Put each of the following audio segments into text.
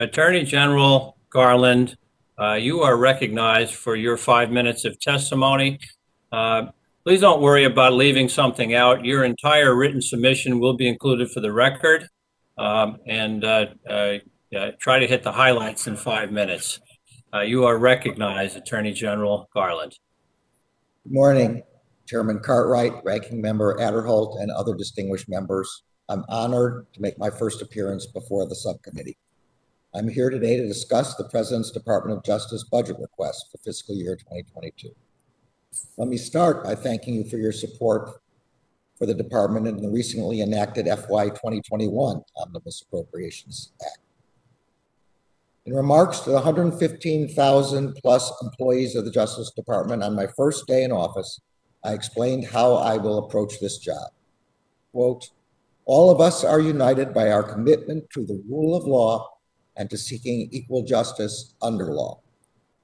Attorney General Garland, you are recognized for your 5 minutes of testimony. Please don't worry about leaving something out. Your entire written submission will be included for the record, and try to hit the highlights in 5 minutes. You are recognized, Attorney General Garland. Good morning, Chairman Cartwright, Ranking Member Adderholt, and other distinguished members. I'm honored to make my first appearance before the subcommittee. I'm here today to discuss the President's Department of Justice budget request for fiscal year 2022. Let me start by thanking you for your support for the department in the recently enacted FY 2021 Omnibus Appropriations Act. In remarks to the 115,000 plus employees of the Justice Department on my first day in office, I explained how I will approach this job. Quote, "All of us are united by our commitment to the rule of law and to seeking equal justice under law.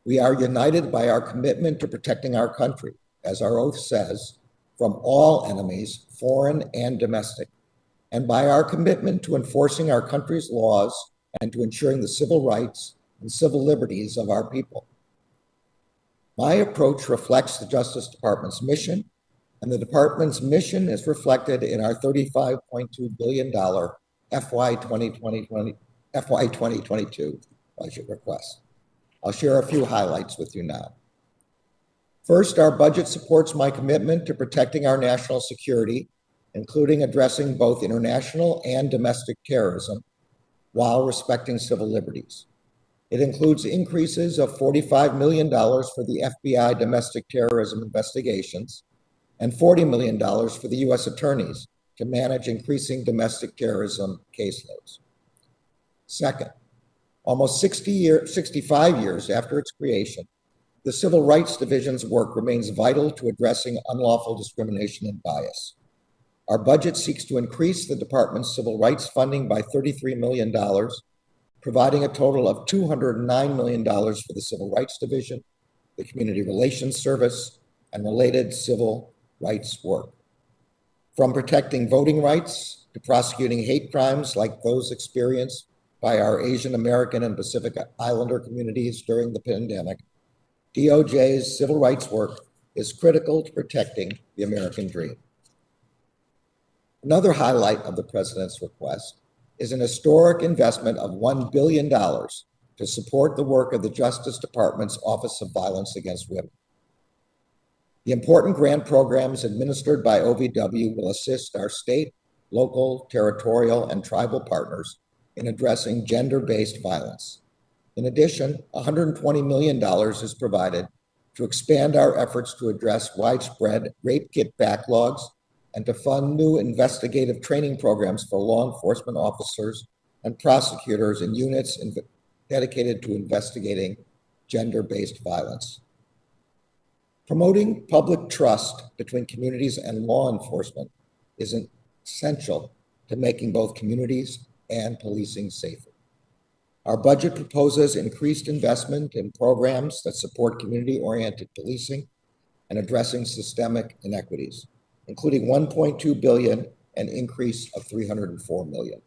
We are united by our commitment to protecting our country, as our oath says, from all enemies, foreign and domestic, and by our commitment to enforcing our country's laws and to ensuring the civil rights and civil liberties of our people. My approach reflects the Justice Department's mission, and the department's mission is reflected in our $35.2 billion FY 2022 budget request. I'll share a few highlights with you now. First, our budget supports my commitment to protecting our national security, including addressing both international and domestic terrorism, while respecting civil liberties. It includes increases of $45 million for the FBI domestic terrorism investigations and $40 million for the U.S. attorneys to manage increasing domestic terrorism caseloads. Second, almost 65 years after its creation, the Civil Rights Division's work remains vital to addressing unlawful discrimination and bias. Our budget seeks to increase the department's civil rights funding by $33 million, providing a total of $209 million for the Civil Rights Division, the Community Relations Service, and related civil rights work. From protecting voting rights to prosecuting hate crimes like those experienced by our Asian American and Pacific Islander communities during the pandemic, DOJ's civil rights work is critical to protecting the American dream. Another highlight of the President's request is an historic investment of $1 billion to support the work of the Justice Department's Office of Violence Against Women. The important grant programs administered by OVW will assist our state, local, territorial, and tribal partners in addressing gender-based violence. In addition, $120 million is provided to expand our efforts to address widespread rape kit backlogs and to fund new investigative training programs for law enforcement officers and prosecutors in units dedicated to investigating gender-based violence. Promoting public trust between communities and law enforcement is essential to making both communities and policing safer. Our budget proposes increased investment in programs that support community-oriented policing and addressing systemic inequities, including $1.2 billion, an increase of $304 million.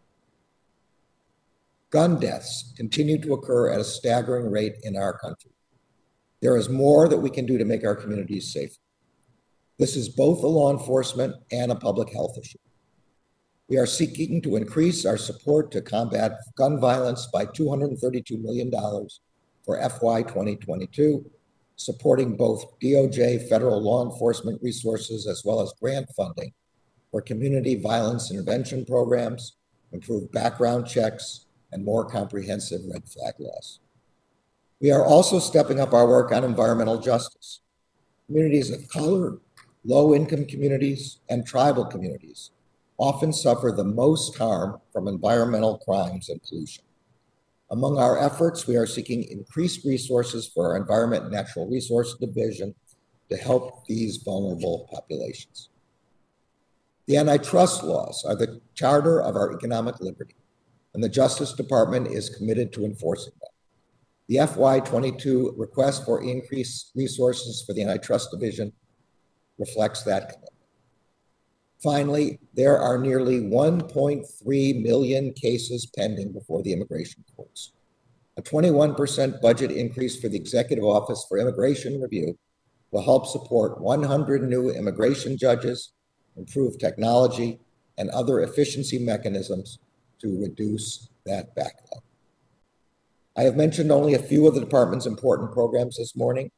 Gun deaths continue to occur at a staggering rate in our country. There is more that we can do to make our communities safer. This is both a law enforcement and a public health issue. We are seeking to increase our support to combat gun violence by $232 million for FY 2022, supporting both DOJ federal law enforcement resources as well as grant funding for community violence intervention programs, improved background checks, and more comprehensive red flag laws. We are also stepping up our work on environmental justice. Communities of color, low-income communities, and tribal communities often suffer the most harm from environmental crimes and pollution. Among our efforts, we are seeking increased resources for our Environment and Natural Resource Division to help these vulnerable populations. The antitrust laws are the charter of our economic liberty, and the Justice Department is committed to enforcing them. The FY 22 request for increased resources for the Antitrust Division reflects that commitment. Finally, there are nearly 1.3 million cases pending before the immigration courts, A 21% budget increase for the Executive Office for Immigration Review will help support 100 new immigration judges, improve technology, and other efficiency mechanisms to reduce that backlog. I have mentioned only a few of the department's important programs this morning.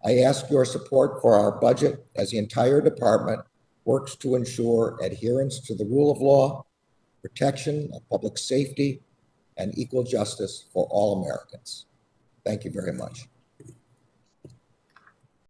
I ask your support for our budget as the entire department works to ensure adherence to the rule of law, protection of public safety, and equal justice for all Americans. Thank you very much.